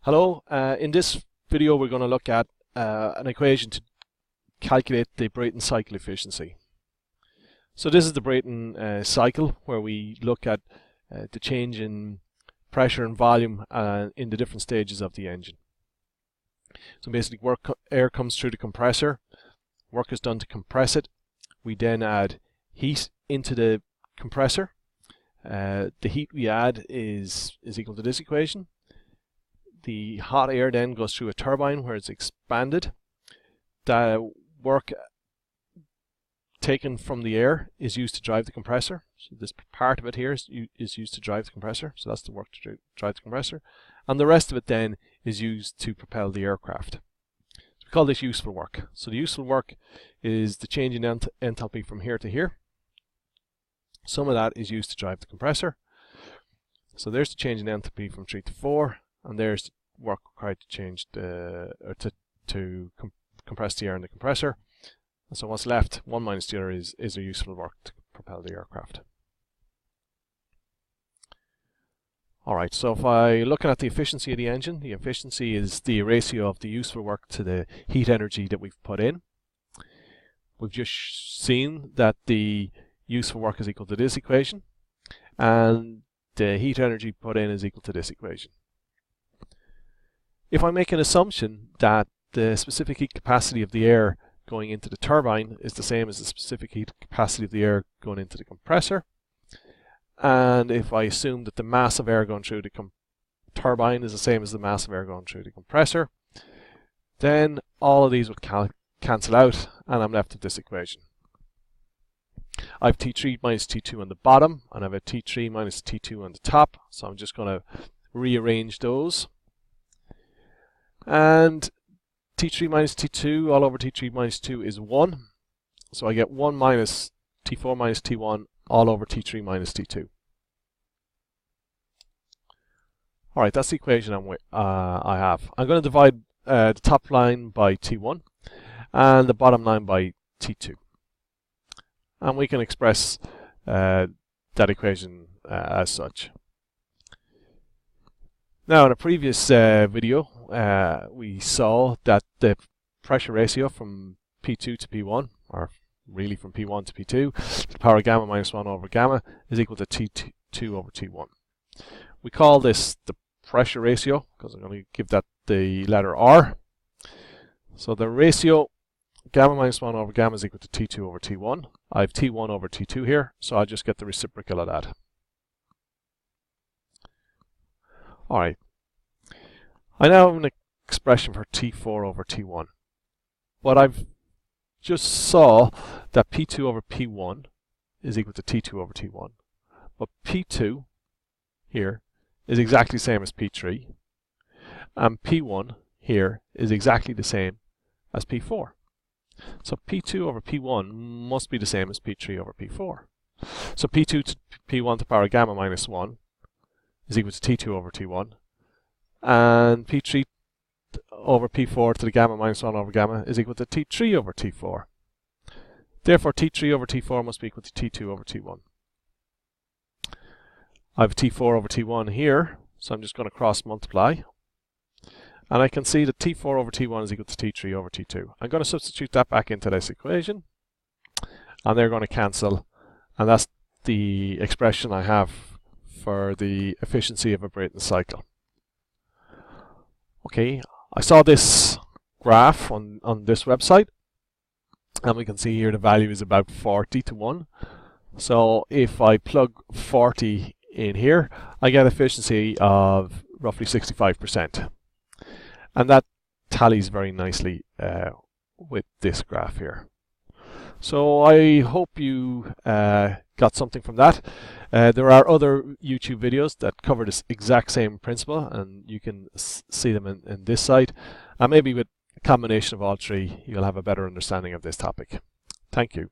Hello, in this video we're going to look at an equation to calculate the Brayton cycle efficiency. So this is the Brayton cycle, where we look at the change in pressure and volume in the different stages of the engine. So basically air comes through the compressor, work is done to compress it, we then add heat into the compressor. The heat we add is equal to this equation. The hot air then goes through a turbine where it's expanded. The work taken from the air is used to drive the compressor. So this part of it here is used to drive the compressor. So that's the work to drive the compressor. And the rest of it then is used to propel the aircraft. So we call this useful work. So the useful work is the change in enthalpy from here to here. Some of that is used to drive the compressor. So there's the change in enthalpy from 3 to 4. And there's the work required to change compress the air in the compressor. And so what's left, one minus the other, is a useful work to propel the aircraft. Alright, so if I'm looking at the efficiency of the engine, the efficiency is the ratio of the useful work to the heat energy that we've put in. We've just seen that the useful work is equal to this equation, and the heat energy put in is equal to this equation. If I make an assumption that the specific heat capacity of the air going into the turbine is the same as the specific heat capacity of the air going into the compressor, and if I assume that the mass of air going through the turbine is the same as the mass of air going through the compressor, then all of these would cancel out, and I'm left with this equation. I have T3 minus T2 on the bottom, and I have a T3 minus T2 on the top, so I'm just going to rearrange those. And T3 minus T2 all over T3 minus 2 is 1. So I get 1 minus T4 minus T1 all over T3 minus T2. Alright, that's the equation I have. I'm going to divide the top line by T1 and the bottom line by T2. And we can express that equation as such. Now, in a previous video, we saw that the pressure ratio from P2 to P1, or really from P1 to P2, to the power of gamma minus 1 over gamma, is equal to T2 over T1. We call this the pressure ratio, because I'm going to give that the letter R. So the ratio gamma minus 1 over gamma is equal to T2 over T1. I have T1 over T2 here, so I just get the reciprocal of that. Alright, I now have an expression for T4 over T1, but I've just saw that P2 over P1 is equal to T2 over T1, but P2 here is exactly the same as P3, and P1 here is exactly the same as P4. So P2 over P1 must be the same as P3 over P4. So P2 to P1 to the power of gamma minus 1 is equal to T2 over T1, and P3 over P4 to the gamma minus 1 over gamma is equal to T3 over T4. Therefore T3 over T4 must be equal to T2 over T1. I have T4 over T1 here, so I'm just going to cross multiply, and I can see that T4 over T1 is equal to T3 over T2. I'm going to substitute that back into this equation, and they're going to cancel, and that's the expression I have for the efficiency of a Brayton cycle. Okay, I saw this graph on this website, and we can see here the value is about 40 to 1. So if I plug 40 in here, I get efficiency of roughly 65%. And that tallies very nicely with this graph here. So I hope you got something from that. There are other YouTube videos that cover this exact same principle, and you can see them in this site. And maybe with a combination of all three, you'll have a better understanding of this topic. Thank you.